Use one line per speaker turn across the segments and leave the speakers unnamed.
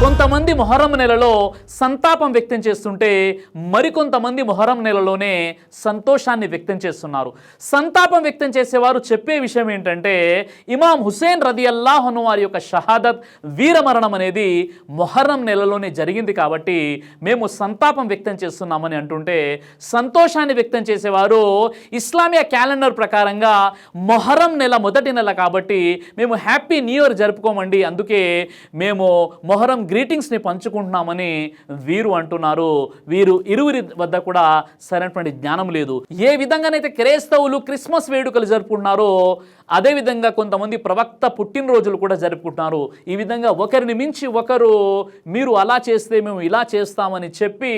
కొంతమంది మొహరం నెలలో సంతాపం వ్యక్తం చేస్తుంటే మరికొంతమంది మొహరం నెలలోనే సంతోషాన్ని వ్యక్తం చేస్తున్నారు. సంతాపం వ్యక్తం చేసేవారు చెప్పే విషయం ఏంటంటే ఇమాం హుసేన్ రదియల్లాహు అన్హు వారి యొక్క షహాదత్ వీరమరణం అనేది మొహరం నెలలోనే జరిగింది కాబట్టి మేము సంతాపం వ్యక్తం చేస్తున్నామని అంటుంటే, సంతోషాన్ని వ్యక్తం చేసేవారు ఇస్లామియా క్యాలెండర్ ప్రకారంగా మొహరం నెల మొదటి నెల కాబట్టి మేము హ్యాపీ న్యూ ఇయర్ జరుపుకోమండి, అందుకే మేము మొహరం గ్రీటింగ్స్ని పంచుకుంటున్నామని వీరు అంటున్నారు. వీరు ఇరువురి వద్ద కూడా సరైనటువంటి జ్ఞానం లేదు. ఏ విధంగానైతే క్రైస్తవులు క్రిస్మస్ వేడుకలు జరుపుకుంటున్నారో అదేవిధంగా కొంతమంది ప్రవక్త పుట్టినరోజులు కూడా జరుపుకుంటున్నారు. ఈ విధంగా ఒకరిని మించి ఒకరు మీరు అలా చేస్తే మేము ఇలా చేస్తామని చెప్పి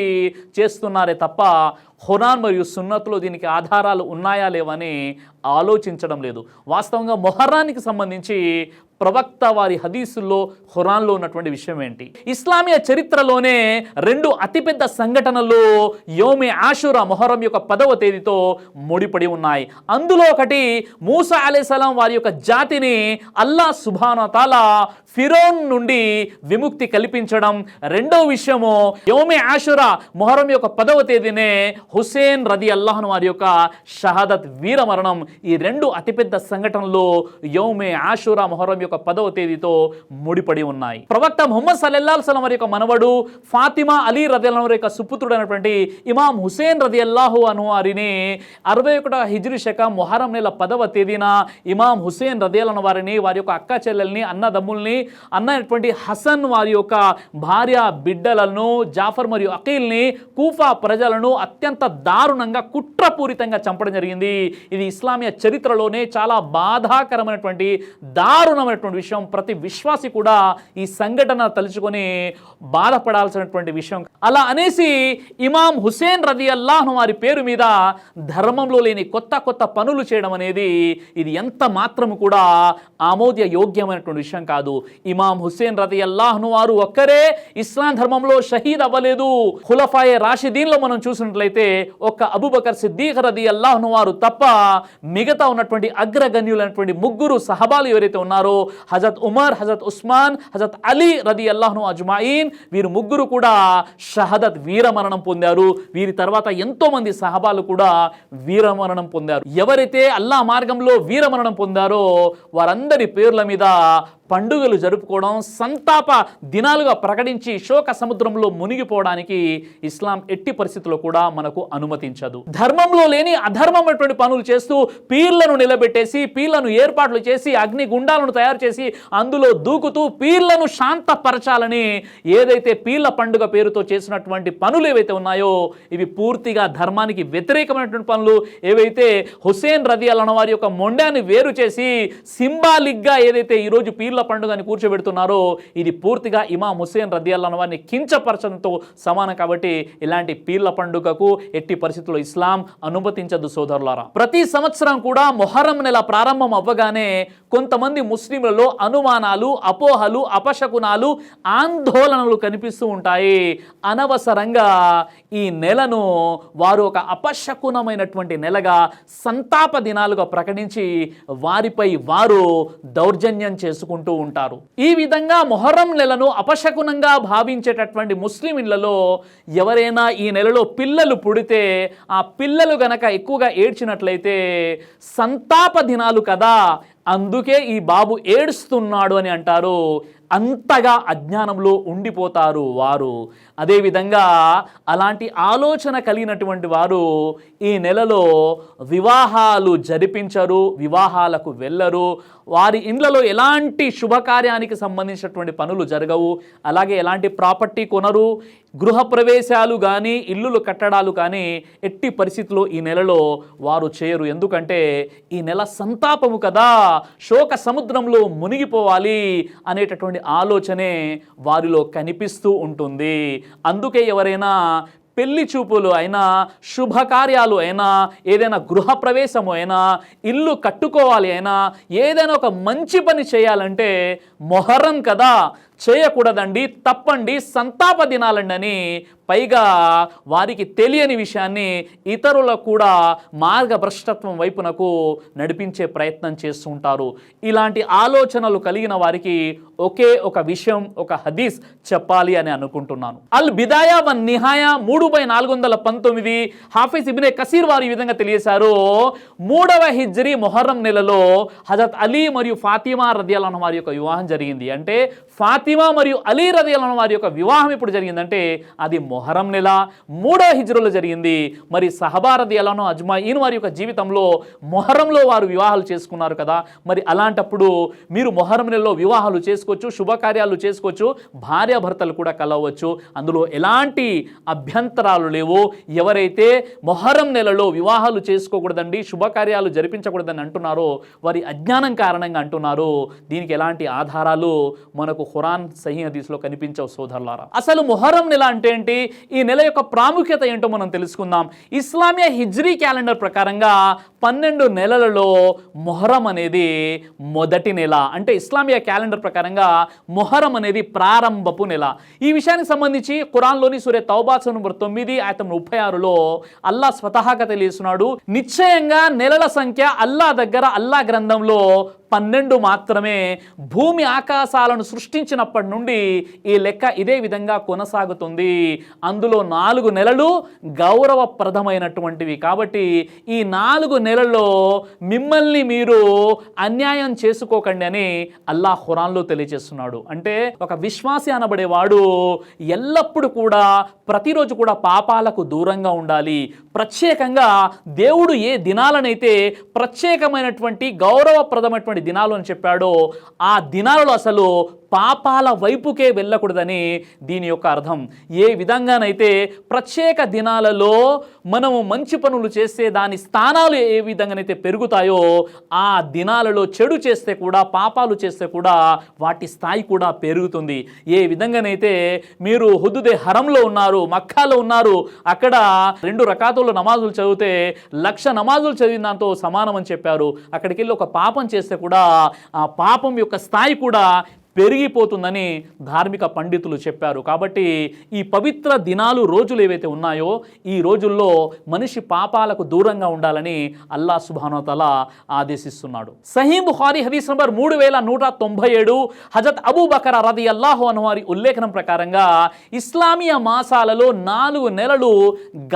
చేస్తున్నారే తప్ప ఖురాన్ మరియు సున్నత్లో దీనికి ఆధారాలు ఉన్నాయా లేవని ఆలోచించడం లేదు. వాస్తవంగా మొహర్రానికి సంబంధించి ప్రవక్త వారి హదీసుల్లో ఖురాన్లో ఉన్నటువంటి విషయం ఏంటి? ఇస్లామియా చరిత్రలోనే రెండు అతిపెద్ద సంఘటనలు యోమే ఆషురా మొహరం యొక్క 10వ తేదీతో ముడిపడి ఉన్నాయి. అందులో ఒకటి మూసా అలైహిస్సలాం వారి యొక్క జాతిని అల్లా సుబ్హానహు వ తఆలా ఫిరౌన్ నుండి విముక్తి కల్పించడం. రెండవ విషయము యోమే ఆషురా మొహరం యొక్క 10వ తేదీనే హుసేన్ రదియల్లాహు అన్హు వారి యొక్క షహాదత్ వీరమరణం. ఈ రెండు అతిపెద్ద సంఘటనలు యోమే ఆషురా మొహరం యొక్క 10వ తేదీతో ముడిపడి ఉన్నాయి. ప్రవక్త ముహమ్మద్ సల్లల్లాహు అలైహి వసల్లం వారి యొక్క మనవడు ఫాతిమా అలీ రదియల్లాహు వారి యొక్క సుపుత్రుడైనటువంటి ఇమాం హుసేన్ రదియల్లాహు అన్హు వారిని 61వ హిజ్రీ శకం మొహరం నెల 10వ తేదీన ఇమాం హుసేన్ రదియల్లాహు అన్హు వారిని, వారి యొక్క అక్క చెల్లెల్ని, అన్నదమ్ముల్ని, అన్నటువంటి హసన్ వారి యొక్క భార్య బిడ్డలను, జాఫర్ మరియు అఖీల్ని, కూఫా ప్రజలను అత్యంత దారుణంగా కుట్రపూరితంగా చంపడం జరిగింది. ఇది ఇస్లామియా చరిత్రలోనే చాలా బాధాకరమైనటువంటి దారుణమైనటువంటి విషయం. ప్రతి విశ్వాసి కూడా ఈ సంఘటన తలుచుకొని బాధపడాల్సినటువంటి విషయం. అలా అనేసి ఇమాం హుసేన్ రదియల్లాహు అన్హు వారి పేరు మీద ధర్మంలో లేని కొత్త కొత్త పనులు చేయడం అనేది ఇది ఎంత మాత్రము కూడా ఆమోద్య యోగ్యమైనటువంటి విషయం కాదు. ఇమాం హుసేన్ రదియల్లాహు అన్హు వారు ఒక్కరే ఇస్లాం ధర్మంలో షహీద్ అవ్వలేదు. ఖులఫాయే రాషిదీన్లో మనం చూసినట్లయితే ఒక్క అబూబకర్ సిద్దీక్ రదియల్లాహు అన్హు వారు తప్ప మిగతా ఉన్నటువంటి అగ్రగణ్యులైనటువంటి ముగ్గురు సహబాలు ఎవరైతే ఉన్నారో హజరత్ ఉమర్, హజరత్ ఉస్మాన్, హజరత్ అలీ రదియల్లాహు అన్హు అజ్మాయిన్, వీరు ముగ్గురు కూడా షహదత్ వీరమరణం పొందారు. వీరి తర్వాత ఎంతో మంది సహబాలు కూడా వీరమరణం పొందారు. ఎవరైతే అల్లాహ్ మార్గంలో వీరమరణం పొందారో వారందరి పేర్ల మీద పండుగలు జరుపుకోవడం, సంతాప దినాలుగా ప్రకటించి శోక సముద్రంలో మునిగిపోవడానికి ఇస్లాం ఎట్టి పరిస్థితుల్లో కూడా మనకు అనుమతించదు. ధర్మంలో లేని అధర్మమైనటువంటి పనులు చేస్తూ పీర్లను నిలబెట్టేసి, పీర్లను ఏర్పాట్లు చేసి, అగ్ని గుండాలను తయారు చేసి అందులో దూకుతూ పీర్లను శాంతపరచాలని ఏదైతే పీర్ల పండుగ పేరుతో చేసినటువంటి పనులు ఏవైతే ఉన్నాయో ఇవి పూర్తిగా ధర్మానికి వ్యతిరేకమైనటువంటి పనులు. ఏవైతే హుసేన్ రదియల్లాహు అన్హు వారి యొక్క మొండాన్ని వేరు చేసి సింబాలిక్గా ఏదైతే ఈరోజు పీర్ల పండుగని కూర్చోబెడుతున్నారో ఇది పూర్తిగా ఇమాం హుసేన్ రదియల్లాహు అన్హు వారిని కించపరచడంతో సమానం. కాబట్టి ఇలాంటి పీర్ల పండుగకు ఎట్టి పరిస్థితుల్లో ఇస్లాం అనుమతించదు సోదరులారా. ప్రతి సంవత్సరం కూడా మొహరం నెల ప్రారంభం అవ్వగానే కొంతమంది ముస్లింలలో అనుమానాలు, అపోహలు, అపశకునాలు, ఆందోళనలు కనిపిస్తూ ఉంటాయి. అనవసరంగా ఈ నెలను వారు ఒక అపశకునమైనటువంటి నెలగా, సంతాప దినాలుగా ప్రకటించి వారిపై వారు దౌర్జన్యం చేసుకుంటూ ఉంటారు. ఈ విధంగా మొహర్రం నెలను అపశకునంగా భావించేటటువంటి ముస్లిం ఇళ్లలో ఎవరైనా ఈ నెలలో పిల్లలు పుడితే ఆ పిల్లలు గనక ఎక్కువగా ఏడ్చినట్లయితే సంతాప దినాలు కదా, అందుకే ఈ బాబు ఏడుస్తున్నాడు అని అంటారు. అంతగా అజ్ఞానంలో ఉండిపోతారు వారు. అదేవిధంగా అలాంటి ఆలోచన కలిగినటువంటి వారు ఈ నెలలో వివాహాలు జరిపించరు, వివాహాలకు వెళ్ళరు, వారి ఇండ్లలో ఎలాంటి శుభకార్యానికి సంబంధించినటువంటి పనులు జరగవు, అలాగే ఎలాంటి ప్రాపర్టీ కొనరు, గృహప్రవేశాలు కానీ ఇల్లులు కట్టడాలు కానీ ఎట్టి పరిస్థితుల్లో ఈ నెలలో వారు చేయరు. ఎందుకంటే ఈ నెల సంతాపము కదా, శోక సముద్రంలో మునిగిపోవాలి అనేటటువంటి ఆలోచనే వారిలో కనిపిస్తూ ఉంటుంది. అందుకే ఎవరైనా పెళ్లి చూపులు అయినా, శుభకార్యాలు అయినా, ఏదైనా గృహప్రవేశము అయినా, ఇల్లు కట్టుకోవాలి అయినా, ఏదైనా ఒక మంచి పని చేయాలంటే మొహర్రం కదా, చేయకూడదండి, తప్పండి, సంతాప దినాలండి అని పైగా వారికి తెలియని విషయాన్ని ఇతరులకు కూడా మార్గభ్రష్టత్వం వైపునకు నడిపించే ప్రయత్నం చేస్తూ ఉంటారు. ఇలాంటి ఆలోచనలు కలిగిన వారికి ఒకే ఒక విషయం, ఒక హదీస్ చెప్పాలి అని అనుకుంటున్నాను. అల్ బిదాయా వన్ నిహాయా 3/419 హాఫిజ్ ఇబ్నే కసీర్ వారు ఈ విధంగా తెలియజేశారు. 3వ హిజ్రీ మొహర్రం నెలలో హజరత్ అలీ మరియు ఫాతిమా రదియల్లాహు అన్హు వారి యొక్క వివాహం జరిగింది. అంటే ఫాతిమా మరియు అలీ రదియల్లాహు అన్హు వారి యొక్క వివాహం ఇప్పుడు జరిగిందంటే అది మొహరం నెల 3వ హిజ్రీలో జరిగింది. మరి సహబా రదియల్లాహు అన్హు అజ్మాయిన్ వారి యొక్క జీవితంలో మొహరంలో వారు వివాహాలు చేసుకున్నారు కదా. మరి అలాంటప్పుడు మీరు మొహరం నెలలో వివాహాలు చేసుకోవచ్చు, శుభకార్యాలు చేసుకోవచ్చు, భార్యాభర్తలు కూడా కలవచ్చు, అందులో ఎలాంటి అభ్యంతరాలు లేవు. ఎవరైతే మొహరం నెలలో వివాహాలు చేసుకోకూడదండి, శుభకార్యాలు జరిపించకూడదని అంటున్నారో వారి అజ్ఞానం కారణంగా అంటున్నారు. దీనికి ఎలాంటి ఆధారాలు మనకు ఖురాన్ సహీ హదీస్లో కనిపించవు సోదరులారా. అసలు మొహరం నెల అంటే ఏంటి, ఈ నెల యొక్క ప్రాముఖ్యత ఏంటో మనం తెలుసుకుందాం. ఇస్లామియా హిజ్రీ క్యాలెండర్ ప్రకారంగా 12 నెలలలో మొహరం అనేది మొదటి నెల. అంటే ఇస్లామియా క్యాలెండర్ ప్రకారంగా మొహరం అనేది ప్రారంభపు నెల. ఈ విషయానికి సంబంధించి ఖురాన్లోని సూరా తౌబా నంబర్ 9 ఆయతం 36లో అల్లా స్వతహాగా తెలియజేస్తున్నాడు, నిశ్చయంగా నెలల సంఖ్య అల్లా దగ్గర అల్లా గ్రంథంలో 12 మాత్రమే. భూమి ఆకాశాలను సృష్టించినప్పటి నుండి ఈ లెక్క ఇదే విధంగా కొనసాగుతుంది. అందులో 4 నెలలు గౌరవప్రదమైనటువంటివి. కాబట్టి ఈ 4 నెలల్లో మిమ్మల్ని మీరు అన్యాయం చేసుకోకండి అని అల్లాహ్ ఖురాన్లో తెలియజేస్తున్నాడు. అంటే ఒక విశ్వాసి అనబడేవాడు ఎల్లప్పుడూ కూడా ప్రతిరోజు కూడా పాపాలకు దూరంగా ఉండాలి. ప్రత్యేకంగా దేవుడు ఏ దినాలనైతే ప్రత్యేకమైనటువంటి గౌరవప్రదమైనటువంటి దినాలు అని చెప్పాడో ఆ దినాలలో అసలు పాపాల వైపుకే వెళ్ళకూడదని దీని యొక్క అర్థం. ఏ విధంగానైతే ప్రత్యేక దినాలలో మనము మంచి పనులు చేస్తే దాని స్థానాలు ఏ విధంగానైతే పెరుగుతాయో ఆ దినాలలో చెడు చేస్తే కూడా, పాపాలు చేస్తే కూడా వాటి స్థాయి కూడా పెరుగుతుంది. ఏ విధంగానైతే మీరు హుదుదే హరంలో ఉన్నారు, మక్కాలో ఉన్నారు, అక్కడ 2 రకాతుల నమాజులు చదివితే 1,00,000 నమాజులు చదివిన దాంతో సమానం అని చెప్పారు. అక్కడికి వెళ్ళి ఒక పాపం చేస్తే కూడా ఆ పాపం యొక్క స్థాయి కూడా పెరిగిపోతుందని ధార్మిక పండితులు చెప్పారు. కాబట్టి ఈ పవిత్ర దినాలు, రోజులు ఏవైతే ఉన్నాయో ఈ రోజుల్లో మనిషి పాపాలకు దూరంగా ఉండాలని అల్లాహ్ సుబ్హానహు వ తఆలా ఆదేశిస్తున్నాడు. సహీ బుఖారీ హదీస్ నంబర్ 3197 హజరత్ అబూ బకర్ రదియల్లాహు అన్హు వారి ఉల్లేఖనం ప్రకారంగా ఇస్లామియా మాసాలలో 4 నెలలు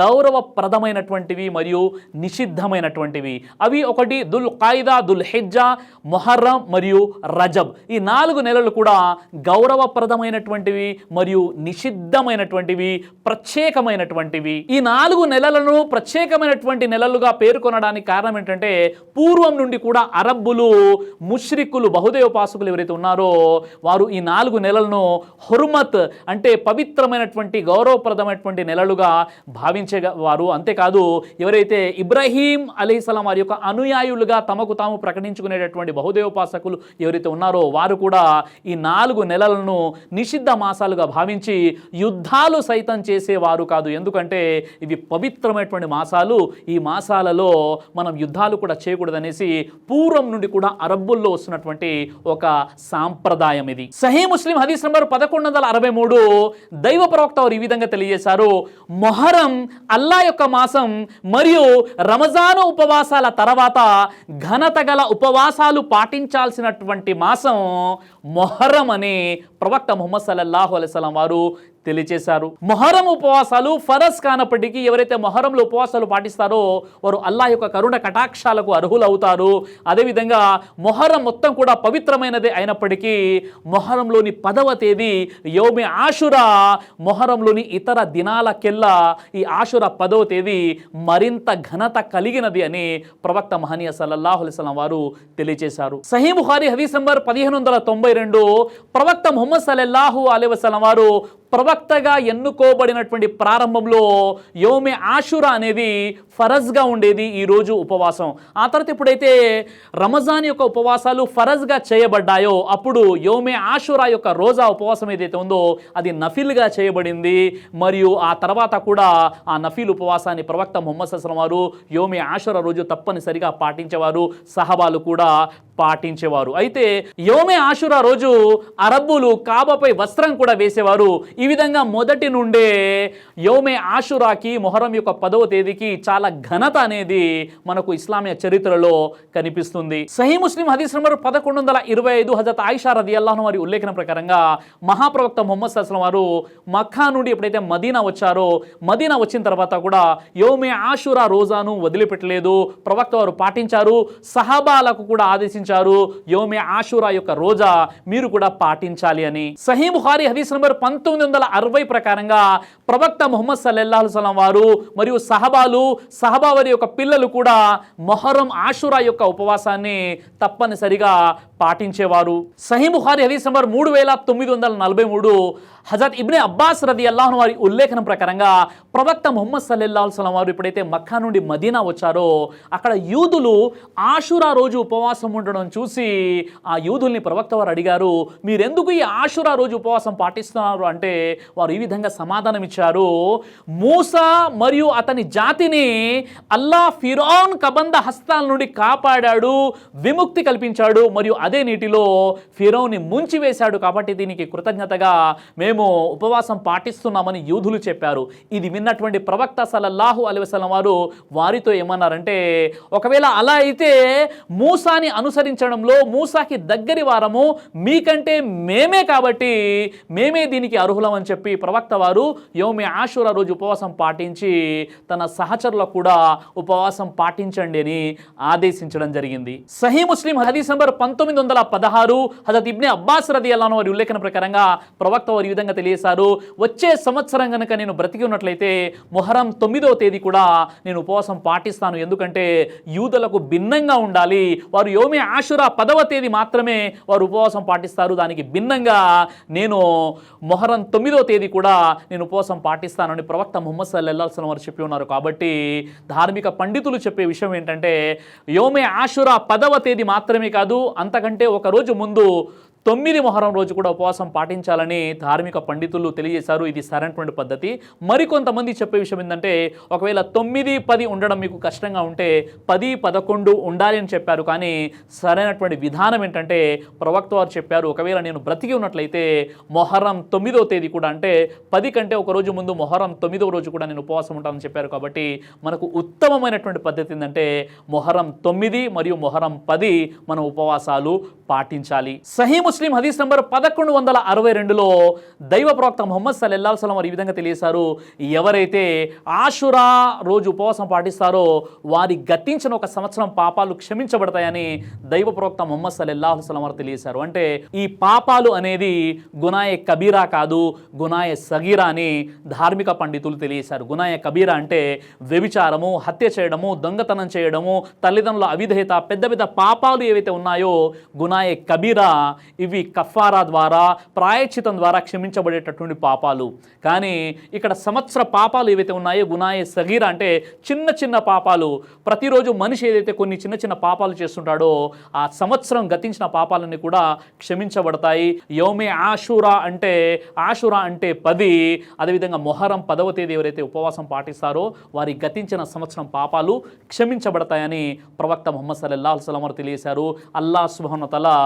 గౌరవప్రదమైనటువంటివి మరియు నిషిద్ధమైనటువంటివి. అవి ఒకటి దుల్ ఖాయిదా, దుల్ హిజ్జా, మొహర్రం మరియు రజబ్. ఈ 4 నెలలు కూడా గౌరవప్రదమైనటువంటివి మరియు నిషిద్ధమైనటువంటివి, ప్రత్యేకమైనటువంటివి. ఈ 4 నెలలను ప్రత్యేకమైనటువంటి నెలలుగా పేర్కొనడానికి కారణం ఏంటంటే పూర్వం నుండి కూడా అరబ్బులు, ముష్రికులు, బహుదేవోపాసకులు ఎవరైతే ఉన్నారో వారు ఈ 4 నెలలను హుర్మత్ అంటే పవిత్రమైనటువంటి గౌరవప్రదమైనటువంటి నెలలుగా భావించేవారు. అంతేకాదు ఎవరైతే ఇబ్రాహీం అలైహిస్సలాం వారి యొక్క అనుయాయులుగా తమకు తాము ప్రకటించుకునేటటువంటి బహుదేవోపాసకులు ఎవరైతే ఉన్నారో వారు కూడా ఈ 4 నెలలను నిషిద్ధ మాసాలుగా భావించి యుద్ధాలు సైతం చేసేవారు కాదు. ఎందుకంటే ఇవి పవిత్రమైనటువంటి మాసాలు, ఈ మాసాలలో మనం యుద్ధాలు కూడా చేయకూడదనేసి పూర్వం నుండి కూడా అరబ్బుల్లో వస్తున్నటువంటి ఒక సాంప్రదాయం ఇది. సహీ ముస్లిం హదీస్ నంబర్ 1163 దైవ ప్రవక్త వారు ఈ విధంగా తెలియజేశారు, మొహరం అల్లా యొక్క మాసం మరియు రమజాను ఉపవాసాల తర్వాత ఘనత గల ఉపవాసాలు పాటించాల్సినటువంటి మాసం మొహరం అని ప్రవక్త ముహమ్మద్ సల్లల్లాహు అలైహి వసల్లం వారు తెలియచేశారు. మొహరం ఉపవాసాలు ఫరజ్ కానప్పటికీ ఎవరైతే మొహరంలో ఉపవాసాలు పాటిస్తారో వారు అల్లాహ్ యొక్క కరుణ కటాక్షాలకు అర్హులవుతారు. అదేవిధంగా మొహరం మొత్తం కూడా పవిత్రమైనదే అయినప్పటికీ మొహరంలోని 10వ తేదీ యౌమే ఆషురా, మొహరంలోని ఇతర దినాలకెల్లా ఈ ఆషురా 10వ తేదీ మరింత ఘనత కలిగినది అని ప్రవక్త మహనీయ సల్లల్లాహు అలైహి వసల్లం వారు తెలియజేశారు. సహీ బుఖారీ హదీస్ నంబర్ 1592 ప్రవక్త ముహమ్మద్ సల్లల్లాహు అలైహి వసల్లం వారు ప్రవక్తగా ఎన్నుకోబడినటువంటి ప్రారంభంలో యౌమే ఆషురా అనేది ఫరజ్గా ఉండేది, ఈరోజు ఉపవాసం. ఆ తర్వాత ఎప్పుడైతే రమజాన్ యొక్క ఉపవాసాలు ఫరజ్గా చేయబడ్డాయో అప్పుడు యౌమే ఆషురా యొక్క రోజా ఉపవాసం ఏదైతే ఉందో అది నఫిల్గా చేయబడింది. మరియు ఆ తర్వాత కూడా ఆ నఫీల్ ఉపవాసాన్ని ప్రవక్త ముహమ్మద్ సల్లల్లాహు అలైహి వసల్లం వారు యౌమే ఆషురా రోజు తప్పనిసరిగా పాటించేవారు. సహబాలు కూడా పాటించేవారు. అయితే యోమే ఆషురా రోజు అరబ్బులు కాబాపై వస్త్రం కూడా వేసేవారు. ఈ విధంగా మొదటి నుండే యోమే ఆషురాకి మొహరం యొక్క 10వ తేదీకి చాలా ఘనత అనేది మనకు ఇస్లామియ చరిత్రలో కనిపిస్తుంది. సహీ ముస్లిం హదీస్ నంబర్ 1125 హజరత్ ఆయిషా రదియల్లాహు వారి ఉల్లేఖన ప్రకారంగా మహాప్రవక్త ముహమ్మద్ సల్లల్లాహు అలైహి వసల్లం వారు మక్కా నుండి ఎప్పుడైతే మదీనా వచ్చారో, మదీనా వచ్చిన తర్వాత కూడా యోమే ఆషురా రోజాను వదిలిపెట్టలేదు. ప్రవక్త వారు పాటించారు. సహాబాలకు కూడా ఆదేశించారు, యోమే ఆషురా యొక్క రోజా మీరు కూడా పాటించాలి అని. సహీ బుఖారీ హదీస్ నంబర్ 1960 ప్రకారంగా ప్రవక్త ముహమ్మద్ సల్లల్లాహు అలైహి వసల్లం వారు మరియు సహబా వారి యొక్క పిల్లలు కూడా మొహరం ఆషురా యొక్క ఉపవాసాన్ని తప్పనిసరిగా పాటించేవారు. సహీ బుఖారీ హదీస్ నంబర్ 3943 హజరత్ ఇబ్నే అబ్బాస్ రదియల్లాహు వారి ఉల్లేఖనం ప్రకారంగా ప్రవక్త ముహమ్మద్ సల్లల్లాహు అలైహి వసల్లం వారు ఎప్పుడైతే మక్కా నుండి మదీనా వచ్చారో, అక్కడ యూదులు ఆషురా రోజు ఉపవాసం ఉండడం చూసి ఆ యూదుల్ని ప్రవక్త వారు అడిగారు, మీరెందుకు ఈ ఆషురా రోజు ఉపవాసం పాటిస్తున్నారు అంటే వారు ఈ విధంగా సమాధానం ఇచ్చారు, మూసా మరియు అతని జాతిని అల్లా ఫిరౌన్ కబంధ హస్తాల నుండి కాపాడాడు, విముక్తి కల్పించాడు, మరియు అదే నీటిలో ఫిరౌన్ని ముంచివేశాడు, కాబట్టి దీనికి కృతజ్ఞతగా మేము ఉపవాసం పాటిస్తున్నామని యూదులు చెప్పారు. ఇది విన్నటువంటి ప్రవక్త సల్లల్లాహు అలైహి వసల్లం వారు వారితో ఏమన్నారంటే, ఒకవేళ అలా అయితే మూసాని అనుసరించడంలో మూసాకి దగ్గరి వారము మీకంటే మేమే, కాబట్టి మేమే దీనికి అర్హులం అని చెప్పి ప్రవక్త వారు యోమే ఆషురా రోజు ఉపవాసం పాటించి తన సహచరులకు కూడా ఉపవాసం పాటించండి అని ఆదేశించడం జరిగింది. సహీ ముస్లిం హదీస్ నంబర్ 1916 హజరత్ ఇబ్నే అబ్బాస్ రదియల్లాహు అన్హు వారి ఉల్లేఖన ప్రకారంగా ప్రవక్త వారు ఈ విధంగా తెలియజేశారు, వచ్చే సంవత్సరం కనుక నేను బ్రతికి ఉన్నట్లయితే మొహరం 9వ తేదీ కూడా నేను ఉపవాసం పాటిస్తాను. ఎందుకంటే యూదులకు భిన్నంగా ఉండాలి, వారు యోమే ఆషురా 10వ తేదీ మాత్రమే వారు ఉపవాసం పాటిస్తారు, దానికి భిన్నంగా నేను మొహరం 9వ తేదీ కూడా నేను ఉపవాసం పాటిస్తానని ప్రవక్త ముహమ్మద్ సల్లల్లాహు అలైహి వసల్లం వారు చెప్పి ఉన్నారు. కాబట్టి ధార్మిక పండితులు చెప్పే విషయం ఏంటంటే, యోమే ఆషురా 10వ తేదీ మాత్రమే కాదు, అంతకంటే ఒక రోజు ముందు 9 మొహరం రోజు కూడా ఉపవాసం పాటించాలని ధార్మిక పండితులు తెలియజేశారు. ఇది సరైనటువంటి పద్ధతి. మరికొంతమంది చెప్పే విషయం ఏంటంటే, ఒకవేళ 9, 10 ఉండడం మీకు కష్టంగా ఉంటే 10, 11 ఉండాలి అని చెప్పారు. కానీ సరైనటువంటి విధానం ఏంటంటే ప్రవక్త వారు చెప్పారు, ఒకవేళ నేను బ్రతికి ఉన్నట్లయితే మొహరం 9వ తేదీ కూడా, అంటే 10 కంటే ఒక రోజు ముందు మొహరం 9వ రోజు కూడా నేను ఉపవాసం ఉంటానని చెప్పారు. కాబట్టి మనకు ఉత్తమమైనటువంటి పద్ధతి ఏంటంటే మొహరం 9 మరియు మొహరం 10 మనం ఉపవాసాలు పాటించాలి. సహీ ముస్లిం హదీస్ నంబర్ 1162లో దైవ ప్రవక్త ముహమ్మద్ సల్లల్లాహు అలైహి వసల్లం వారు ఈ విధంగా తెలియజేశారు, ఎవరైతే ఆషురా రోజు ఉపవాసం పాటిస్తారో వారి గతించిన ఒక సంవత్సరం పాపాలు క్షమించబడతాయని దైవ ప్రవక్త ముహమ్మద్ సల్లల్లాహు అలైహి వసల్లం వారు తెలియజేశారు. అంటే ఈ పాపాలు అనేది గునాయే కబీరా కాదు, గునాయే సగీరా అని ధార్మిక పండితులు తెలియజేశారు. గునాయే కబీరా అంటే వ్యభిచారము, హత్య చేయడము, దొంగతనం చేయడము, తల్లిదండ్రుల అవిధేయత, పెద్ద పెద్ద పాపాలు ఏవైతే ఉన్నాయో గునాయే కబీరా, ఇవి కఫారా ద్వారా, ప్రాయశ్చితం ద్వారా క్షమించబడేటటువంటి పాపాలు. కానీ ఇక్కడ సంవత్సర పాపాలు ఏవైతే ఉన్నాయో గునాయే సగీరా అంటే చిన్న చిన్న పాపాలు. ప్రతిరోజు మనిషి ఏదైతే కొన్ని చిన్న చిన్న పాపాలు చేస్తుంటాడో ఆ సంవత్సరం గతించిన పాపాలన్నీ కూడా క్షమించబడతాయి. యోమే ఆషురా అంటే 10, అదేవిధంగా మొహరం 10వ తేదీ ఎవరైతే ఉపవాసం పాటిస్తారో వారి గతించిన సంవత్సరం పాపాలు క్షమించబడతాయని ప్రవక్త ముహమ్మద్ సల్లల్లాహు అలైహి వసల్లం వారు తెలియజేశారు. అల్లాహ్ సుబ్హానహు వ తఆలా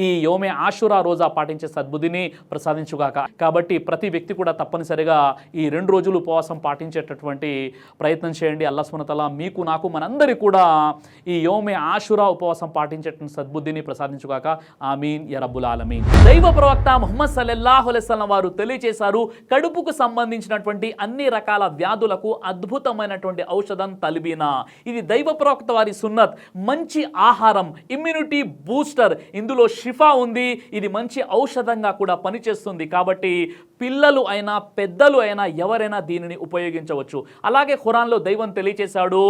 ఈ యోమే ఆషురా రోజా పాటించే సద్బుద్ధిని ప్రసాదించుగాక. కాబట్టి ప్రతి వ్యక్తి కూడా తప్పనిసరిగా ఈ 2 రోజులు ఉపవాసం పాటించేటటువంటి ప్రయత్నం చేయండి. అల్లాహ్ సుబ్హానహు వ తఆలా మీకు, నాకు, మనందరికీ కూడా ఈ యోమే ఆషురా ఉపవాసం పాటించేటువంటి సద్బుద్ధిని ప్రసాదించుగాక. ఆమీన్ యా రబ్బుల్ ఆలమీన్. దైవ ప్రవక్త ముహమ్మద్ సల్లల్లాహు అలైహి వసల్లం వారు తెలియజేశారు, కడుపుకు సంబంధించినటువంటి అన్ని రకాల వ్యాధులకు అద్భుతమైనటువంటి ఔషధం తల్బీనా. ఇది దైవ ప్రవక్త వారి సున్నత్, మంచి ఆహారం, ఇమ్యూనిటీ బూస్టర్, ఇందులో షిఫా ఉంది. ఇది మంచి ఔషధంగా కూడా పనిచేస్తుంది. కాబట్టి పిల్లలు అయినా పెద్దలు అయినా ఎవరైనా దీనిని ఉపయోగించవచ్చు. అలాగే ఖురాన్లో దైవం తెలియజేశాడు,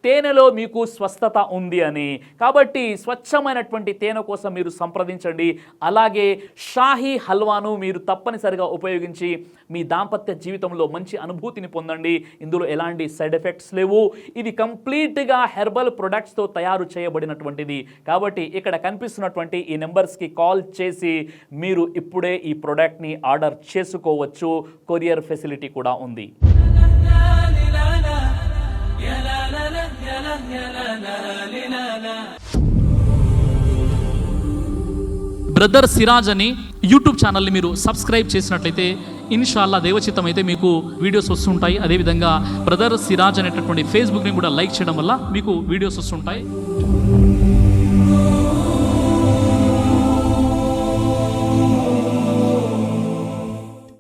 తేనెలో మీకు స్వస్థత ఉంది అని. కాబట్టి స్వచ్ఛమైనటువంటి తేనె కోసం మీరు సంప్రదించండి. అలాగే షాహీ హల్వాను మీరు తప్పనిసరిగా ఉపయోగించి మీ దాంపత్య జీవితంలో మంచి అనుభూతిని పొందండి. ఇందులో ఎలాంటి సైడ్ ఎఫెక్ట్స్ లేవు. ఇది కంప్లీట్గా హెర్బల్ ప్రొడక్ట్స్తో తయారు చేయబడినటువంటిది. కాబట్టి ఇక్కడ కనిపిస్తున్నటువంటి ఈ నెంబర్స్కి కాల్ చేసి మీరు ఇప్పుడే ఈ ప్రోడక్ట్ని ఆర్డర్ చేసుకోవచ్చు. కొరియర్ ఫెసిలిటీ కూడా ఉంది. బ్రదర్ సిరాజ్ అని యూట్యూబ్ ఛానల్ని మీరు సబ్స్క్రైబ్ చేసినట్లయితే ఇన్షాల్లా దేవచిత్తం అయితే మీకు వీడియోస్ వస్తుంటాయి. అదేవిధంగా బ్రదర్ సిరాజ్ అనేటటువంటి ఫేస్బుక్ని కూడా లైక్ చేయడం వల్ల మీకు వీడియోస్ వస్తుంటాయి.